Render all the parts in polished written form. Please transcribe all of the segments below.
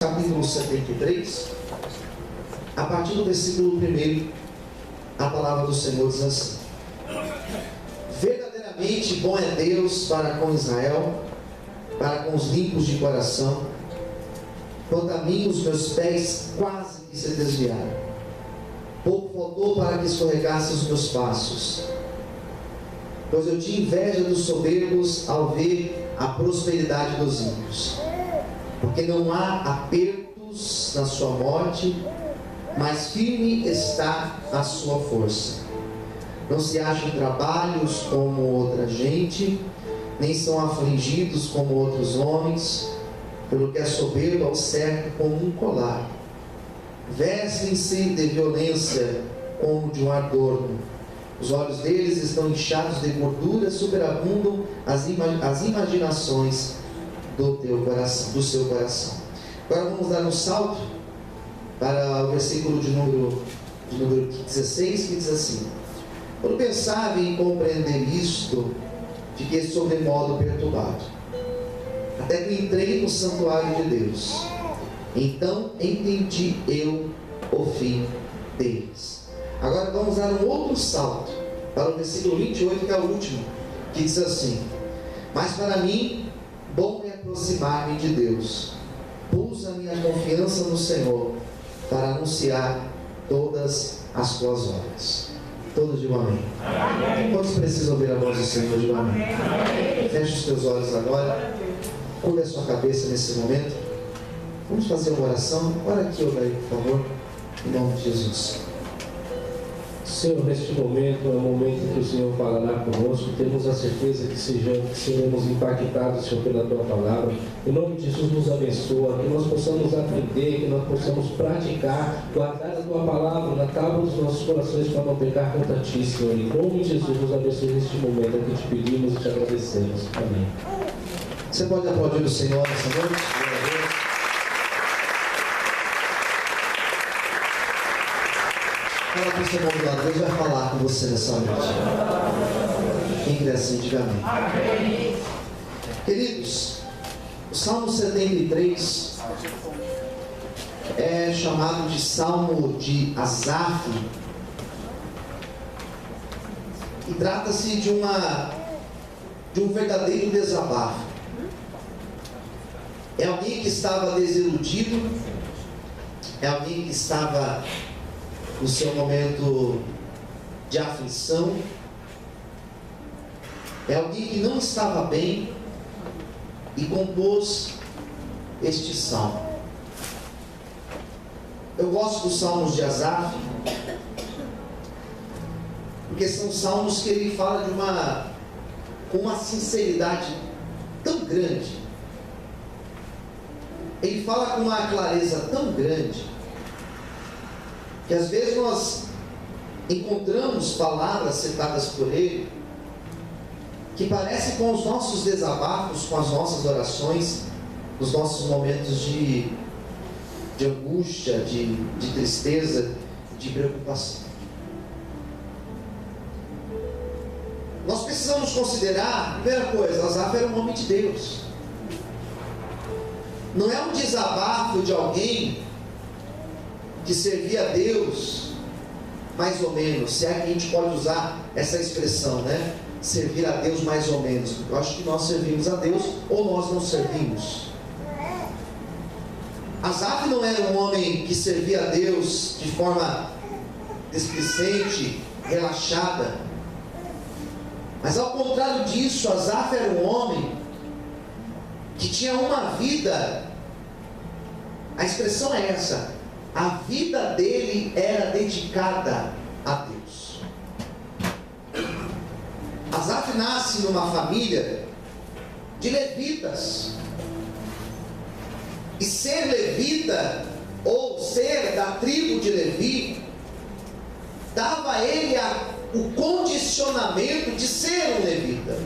capítulo 73, a partir do versículo 1, a palavra do Senhor diz assim: verdadeiramente bom é Deus para com Israel, para com os limpos de coração. Quanto a mim, os meus pés quase que se desviaram. Pouco faltou para que escorregassem os meus passos. Pois eu tinha inveja dos soberbos ao ver a prosperidade dos ímpios. Porque não há apertos na sua morte, mas firme está a sua força. Não se acham trabalhos como outra gente, nem são afligidos como outros homens, pelo que é soberbo ao certo como um colar. Vestem-se de violência como de um adorno. Os olhos deles estão inchados de gordura, superabundam as imaginações do seu coração. Agora vamos dar um salto para o versículo de número 16, que diz assim: quando pensava em compreender isto, fiquei sobremodo perturbado, até que entrei no santuário de Deus. Então entendi eu o fim deles. Agora vamos dar um outro salto para o versículo 28, que é o último, que diz assim: mas para mim, bom é aproximar-me de Deus. Pus a minha confiança no Senhor para anunciar todas as tuas obras. Todos digam amém. Quantos precisam ouvir a voz do Senhor? Digam amém. Feche os teus olhos agora. Curva a sua cabeça nesse momento. Vamos fazer uma oração. Ora aqui, Odair, por favor, em nome de Jesus. Senhor, neste momento é o momento em que o Senhor falará conosco. Temos a certeza que seremos impactados, Senhor, pela Tua palavra. Em nome de Jesus, nos abençoa, que nós possamos aprender, que nós possamos praticar, guardar a Tua palavra na tábua dos nossos corações para não pecar contra Ti, Senhor. Em nome de Jesus, nos abençoe neste momento, é que te pedimos e te agradecemos. Amém. Você pode aplaudir o Senhor nessa noite? Fala para o seu irmão do lado, Deus vai falar com você nessa noite. Quem quiser assim, diga amém. Queridos, o Salmo 73 é chamado de Salmo de Asaf, e trata-se de um verdadeiro desabafo. É alguém que estava desiludido, é alguém que estava no seu momento de aflição, é alguém que não estava bem e compôs este salmo. Eu gosto dos salmos de Asaf, porque são salmos que ele fala com uma sinceridade tão grande, ele fala com uma clareza tão grande, que às vezes nós encontramos palavras citadas por ele que parecem com os nossos desabafos, com as nossas orações, nos nossos momentos de angústia, de tristeza, de preocupação. Nós precisamos considerar, primeira coisa, Asaf era um homem de Deus. Não é um desabafo de alguém que servia a Deus, mais ou menos, se é que a gente pode usar essa expressão, né? Servir a Deus mais ou menos. Eu acho que nós servimos a Deus ou nós não servimos. Asaf não era um homem que servia a Deus de forma displicente, relaxada, mas ao contrário disso, Asaf era um homem que tinha uma vida, a expressão é essa, a vida dele era dedicada a Deus. Asaf nasce numa família de levitas, e ser levita, ou ser da tribo de Levi, dava a ele o condicionamento de ser um levita.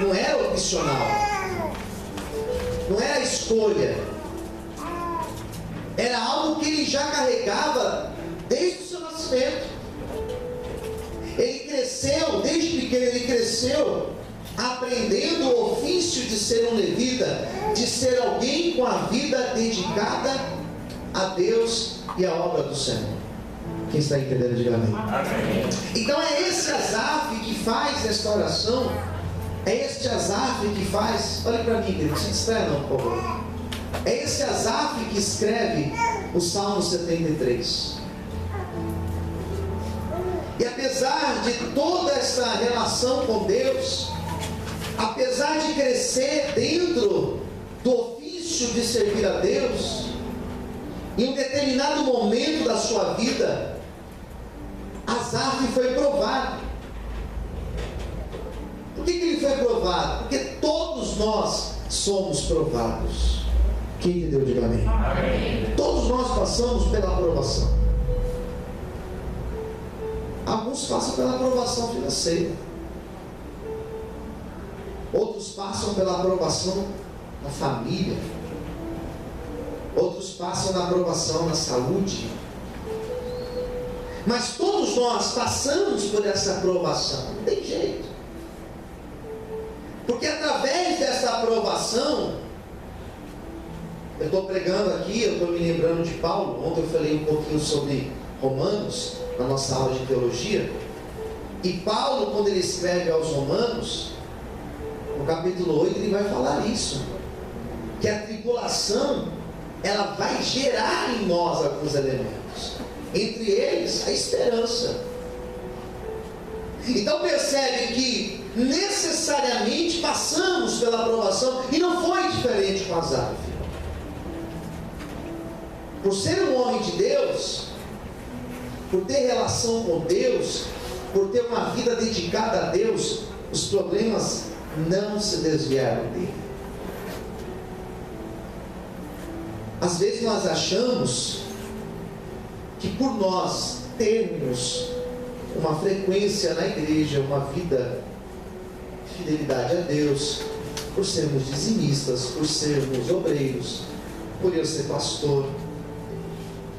Não era opcional, não era escolha, era algo que ele já carregava desde o seu nascimento. Ele cresceu, desde pequeno ele cresceu aprendendo o ofício de ser um levita, de ser alguém com a vida dedicada a Deus e à obra do Senhor. Quem está entendendo, diga amém. Amém. Então é esse Asaf que faz esta oração. É este Asaf que faz. Olha para mim, querido, não se distraia não, por favor. É esse Asaf que escreve o Salmo 73. E apesar de toda essa relação com Deus, apesar de crescer dentro do ofício de servir a Deus, em um determinado momento da sua vida, Asaf foi provado. Por que ele foi provado? Porque todos nós somos provados. Quem entendeu, diga amém. Amém. Todos nós passamos pela aprovação. Alguns passam pela aprovação financeira, outros passam pela aprovação na família, outros passam na aprovação na saúde. Mas todos nós passamos por essa aprovação, não tem jeito. Porque através dessa aprovação, eu estou pregando aqui, eu estou me lembrando de Paulo. Ontem eu falei um pouquinho sobre Romanos, na nossa aula de teologia. E Paulo, quando ele escreve aos Romanos, no capítulo 8, ele vai falar isso, que a tribulação, ela vai gerar em nós alguns elementos, entre eles a esperança. Então percebe que necessariamente passamos pela aprovação, e não foi diferente com Asaf. Por ser um homem de Deus, por ter relação com Deus, por ter uma vida dedicada a Deus, os problemas não se desviaram dele. Às vezes nós achamos que por nós termos uma frequência na igreja, uma vida de fidelidade a Deus, por sermos dizimistas, por sermos obreiros, por eu ser pastor,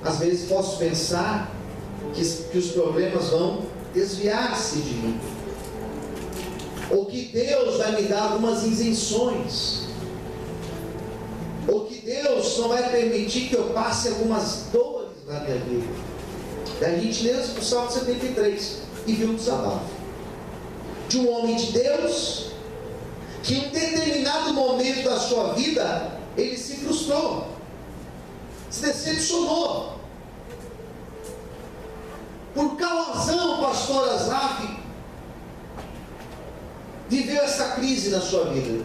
às vezes posso pensar que os problemas vão desviar-se de mim, ou que Deus vai me dar algumas isenções, ou que Deus não vai permitir que eu passe algumas dores na minha vida. Daí a gente lê o Salmo 73 e viu um desabafo de um homem de Deus que em um determinado momento da sua vida ele se frustrou, se decepcionou. Por qual razão o pastor Asaf viveu essa crise na sua vida?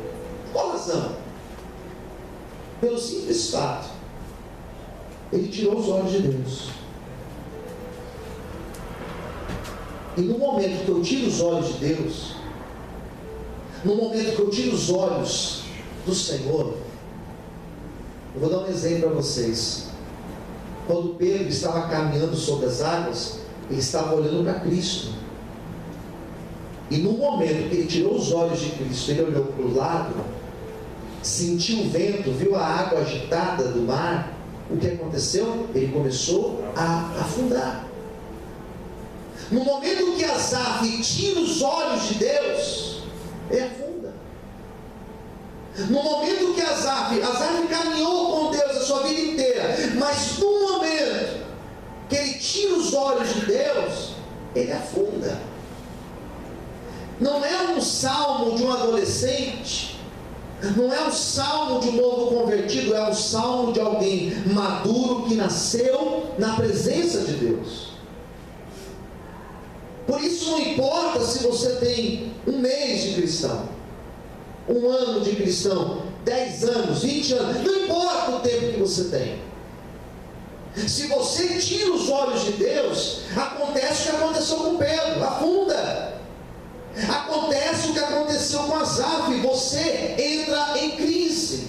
Qual razão? Pelo simples fato, ele tirou os olhos de Deus. E no momento que eu tiro os olhos de Deus, no momento que eu tiro os olhos do Senhor, eu vou dar um exemplo para vocês. Quando Pedro estava caminhando sobre as águas, ele estava olhando para Cristo. E no momento que ele tirou os olhos de Cristo, ele olhou para o lado, sentiu o vento, viu a água agitada do mar. O que aconteceu? Ele começou a afundar. No momento que Asaf tira os olhos de Deus, ele afunda. No momento que Asaf caminhou com Deus a sua vida inteira, mas no momento que ele tira os olhos de Deus, ele afunda. Não é um salmo de um adolescente, não é um salmo de um novo convertido, é um salmo de alguém maduro que nasceu na presença de Deus. Por isso não importa se você tem um mês de cristão, um ano de cristão, 10 anos, 20 anos, não importa o tempo que você tem. Se você tira os olhos de Deus, acontece o que aconteceu com Pedro, afunda. Acontece o que aconteceu com Asaf, você entra em crise.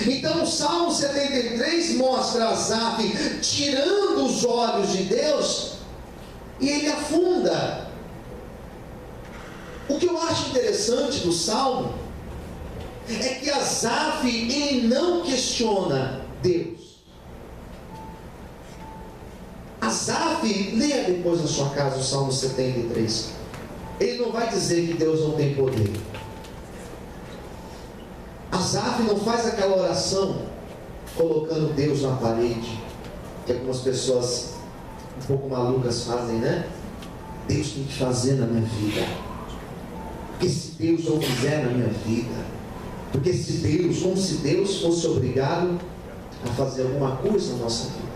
Então o Salmo 73 mostra Asaf tirando os olhos de Deus e ele afunda. O que eu acho interessante do Salmo é que Asaf, ele não questiona Deus. Asaf, leia depois na sua casa o Salmo 73. ele não vai dizer que Deus não tem poder. Asaf não faz aquela oração colocando Deus na parede, que algumas pessoas um pouco malucas fazem, né? Deus tem que fazer na minha vida, porque se Deus não fizer na minha vida, porque se Deus, como se Deus fosse obrigado a fazer alguma coisa na nossa vida.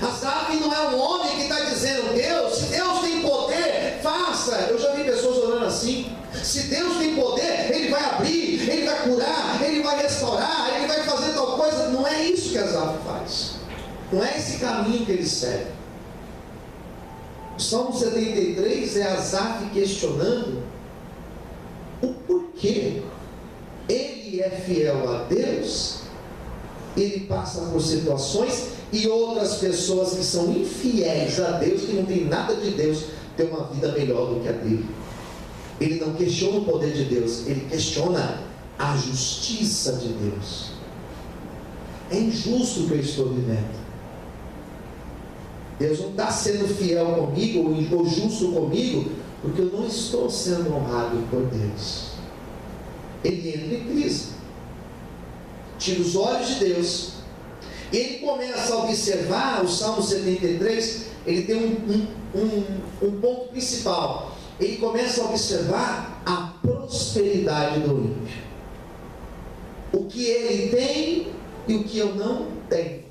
Asaf não é um homem que está dizendo: Deus, se Deus tem poder, faça. Eu já vi pessoas orando assim: se Deus tem poder, Ele vai abrir, Ele vai curar, Ele vai restaurar, Ele vai fazer tal coisa. Não é isso que Asaf faz, não é esse caminho que ele segue. O Salmo 73 é Asaf questionando o porquê ele é fiel a Deus, ele passa por situações, e outras pessoas que são infiéis a Deus, que não tem nada de Deus, têm uma vida melhor do que a dele. Ele não questiona o poder de Deus, ele questiona a justiça de Deus. É injusto o que eu estou vivendo. Deus não está sendo fiel comigo ou justo comigo, porque eu não estou sendo honrado por Deus. Ele entra em crise, tira os olhos de Deus, e ele começa a observar. O Salmo 73, ele tem um ponto principal. Ele começa a observar a prosperidade do ímpio, o que ele tem e o que eu não tenho.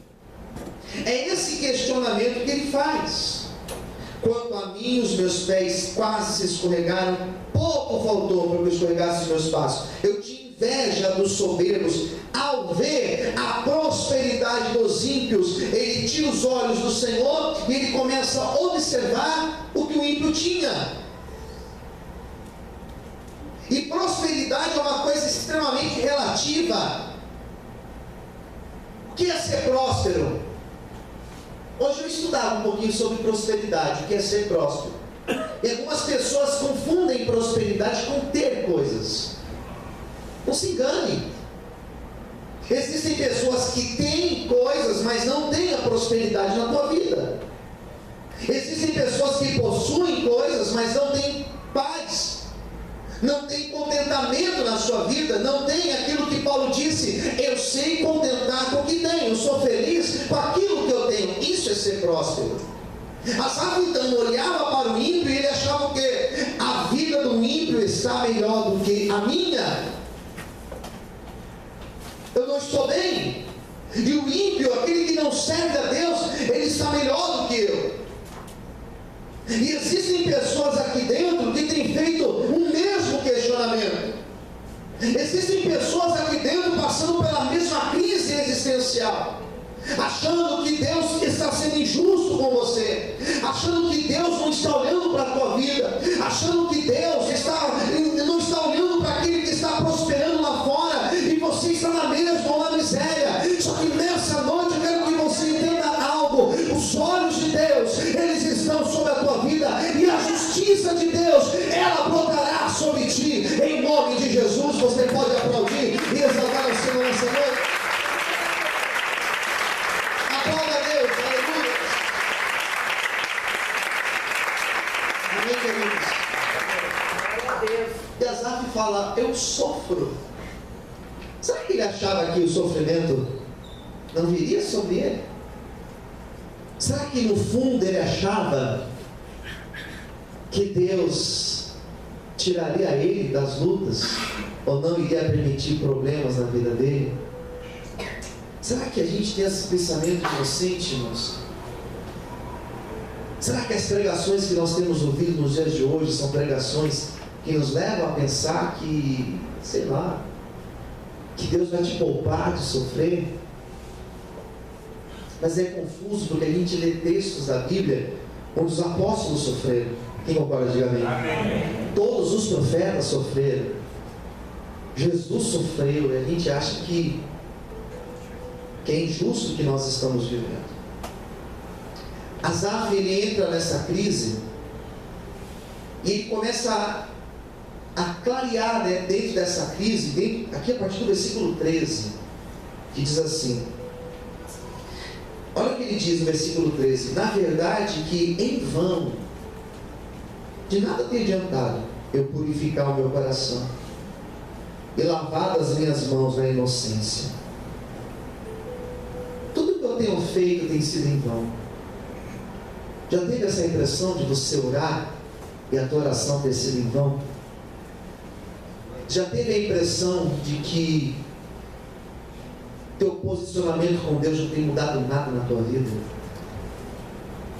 É esse questionamento que ele faz. Quanto a mim, os meus pés quase se escorregaram, pouco faltou para que eu escorregasse os meus passos. Eu tinha inveja dos soberbos. Ao ver a prosperidade dos ímpios, ele tira os olhos do Senhor e ele começa a observar o que o ímpio tinha. E prosperidade é uma coisa extremamente relativa. O que é ser próspero? Hoje eu estudava um pouquinho sobre prosperidade, o que é ser próspero. E algumas pessoas confundem prosperidade com ter coisas. Não se engane. Existem pessoas que têm coisas, mas não têm a prosperidade na tua vida. Existem pessoas que possuem coisas, mas não têm paz, não tem contentamento na sua vida, não tem aquilo que Paulo disse: eu sei contentar com o que tenho, eu sou feliz com aquilo que eu tenho. Isso é ser próspero. Asaf então olhava para o ímpio e ele achava que a vida do ímpio está melhor do que a minha. Eu não estou bem. E o ímpio, aquele que não serve a Deus, ele está melhor do que eu. E existem pessoas aqui dentro que têm feito o mesmo questionamento. Existem pessoas aqui dentro passando pela mesma crise existencial, achando que Deus está sendo injusto com você, achando que Deus não está olhando para a tua vida, achando que Deus não está olhando para aquele que está prosperando lá fora, e você está na mesma ou na miséria. Só que nessa noite eu quero que você entenda algo: os olhos de Deus, eles estão sobre a tua vida, e a justiça de Deus, ela brotará sobre ti, em nome de Jesus. Você pode aplaudir e exaltar o Senhor nessa noite. Aplauda a Deus, aleluia. Amém, queridos? E Asaf fala: eu sofro. Será que ele achava que o sofrimento não viria sobre ele? Será que no fundo ele achava que Deus tiraria ele das lutas, ou não iria permitir problemas na vida dele? Será que a gente tem esse pensamento inocente, irmãos? Será que as pregações que nós temos ouvido nos dias de hoje são pregações que nos levam a pensar que, sei lá, que Deus vai te poupar de sofrer? Mas é confuso, porque a gente lê textos da Bíblia onde os apóstolos sofreram. Quem concorda, diga amém. Amém. Todos os profetas sofreram. Jesus sofreu, e a gente acha que é injusto o que nós estamos vivendo. Asaf, ele entra nessa crise e ele começa a clarear, né, dentro dessa crise, aqui a partir do versículo 13, que diz assim: olha o que ele diz no versículo 13: na verdade que em vão de nada tem adiantado eu purificar o meu coração e lavar as minhas mãos na inocência. Tudo que eu tenho feito tem sido em vão. Já teve essa impressão de você orar e a tua oração ter sido em vão? Já teve a impressão de que teu posicionamento com Deus não tem mudado nada na tua vida?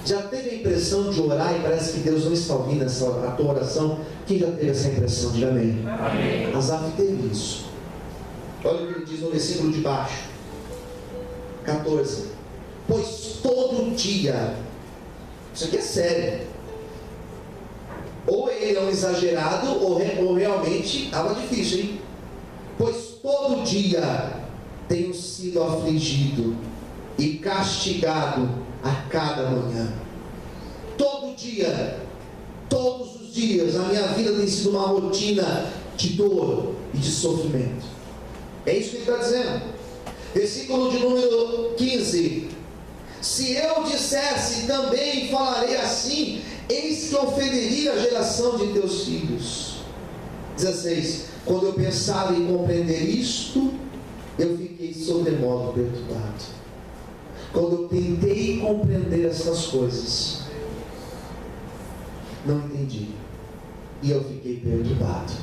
Já teve a impressão de orar e parece que Deus não está ouvindo a tua oração? Quem já teve essa impressão? Diga amém. Amém. Asaf teve isso. Olha o que ele diz no versículo de baixo, 14: pois todo dia, isso aqui é sério, ou ele é um exagerado, ou realmente estava difícil, hein? Pois todo dia tenho sido afligido e castigado a cada manhã. Todo dia, todos os dias, a minha vida tem sido uma rotina de dor e de sofrimento. É isso que ele está dizendo. Versículo de número 15: se eu dissesse também falarei assim, eis que ofenderia a geração de teus filhos. 16: quando eu pensava em compreender isto, eu fiquei sobremodo perturbado. Quando eu tentei compreender essas coisas, não entendi, e eu fiquei perturbado.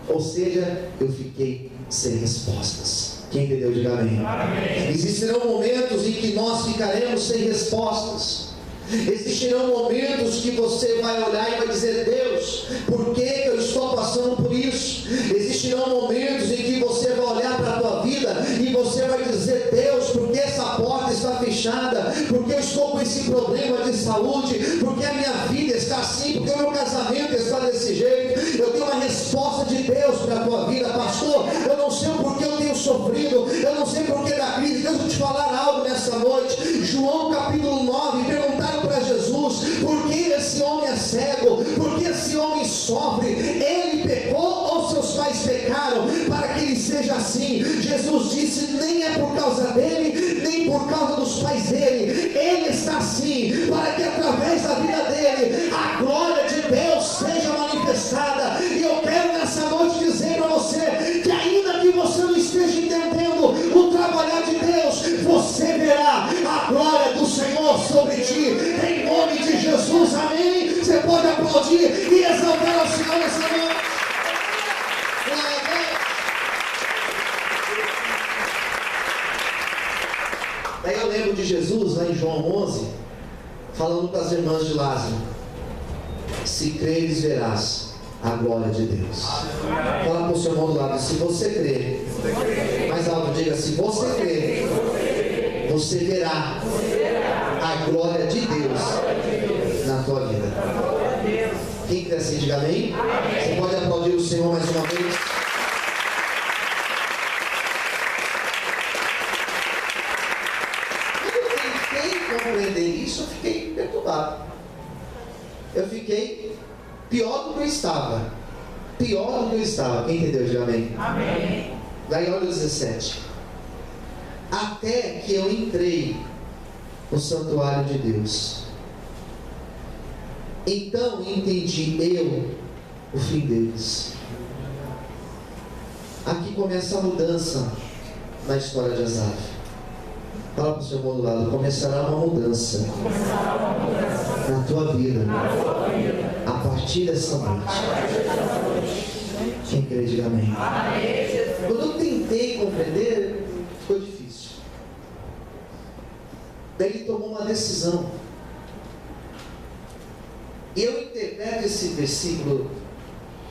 Ou seja, eu fiquei sem respostas. Quem entendeu, diga amém. Amém. Existirão momentos em que nós ficaremos sem respostas. Existirão momentos que você vai olhar e vai dizer: Deus, por que eu estou passando por isso? Existirão momentos em que você vai olhar para a tua vida e você vai dizer: Deus, por que essa porta está fechada? Por que eu estou com esse problema de saúde? Por que a minha vida está assim? Por que o meu casamento está desse jeito? Eu tenho uma resposta de Deus para a tua vida, pastor. Eu não sei o porquê eu tenho sofrido, eu não sei o porquê da crise. Deixa eu te falar algo nessa noite. João capítulo 9, perguntaram para Jesus: por que esse homem é cego? Por que esse homem sofre? Ele pecou ou seus pais pecaram para que ele seja assim? Jesus disse: nem é por causa dele, nem por causa dos pais dele. Ele está assim para que através da vida dele a glória de Deus seja manifestada. E eu quero nessa noite dizer para você que ainda que você não esteja entendendo o trabalhar de Deus, você verá a glória do Senhor sobre ti, em nome de Jesus. Amém? Você pode aplaudir e exaltar ao Senhor nessa noite. Daí eu lembro de Jesus lá em João 11 falando para as irmãs de Lázaro: se creres verás a glória de Deus. Fala para o seu irmão do lado: se você crer, mais alto, diga: se você crer, você verá a glória de Deus na tua vida. Quem crê assim, diga amém. Você pode aplaudir o Senhor mais uma vez. Quando eu tentei compreender isso, eu fiquei perturbado. Eu fiquei pior do que eu estava. Pior do que eu estava. Quem entendeu, diga amém. Amém. Daí olha o 17: até que eu entrei no santuário de Deus, então entendi eu o fim deles. Aqui começa a mudança na história de Asaf. Fala para o seu irmão do lado: começará uma mudança na tua vida a partir dessa noite. Quem crê, diga amém. Quando eu tentei compreender, ficou difícil. Daí ele tomou uma decisão. E eu interpreto esse versículo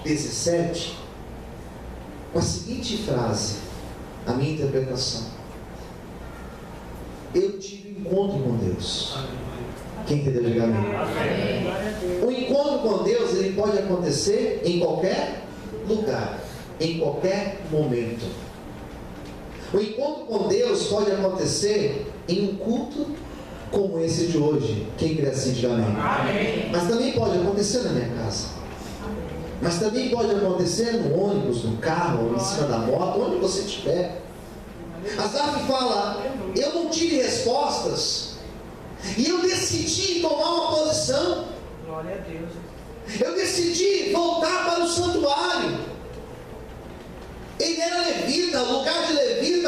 17 com a seguinte frase, a minha interpretação: eu tive um encontro com Deus. Quem entendeu, diga amém. O encontro com Deus, ele pode acontecer em qualquer lugar, em qualquer momento. O encontro com Deus pode acontecer em um culto como esse de hoje. Quem crê assim, diga amém. Amém. Mas também pode acontecer na minha casa. Mas também pode acontecer no ônibus, no carro, em cima da moto, onde você estiver. Asaf fala: eu não tive respostas, e eu decidi tomar uma posição. Glória a Deus. Eu decidi voltar para o santuário. Ele era levita, o lugar de levita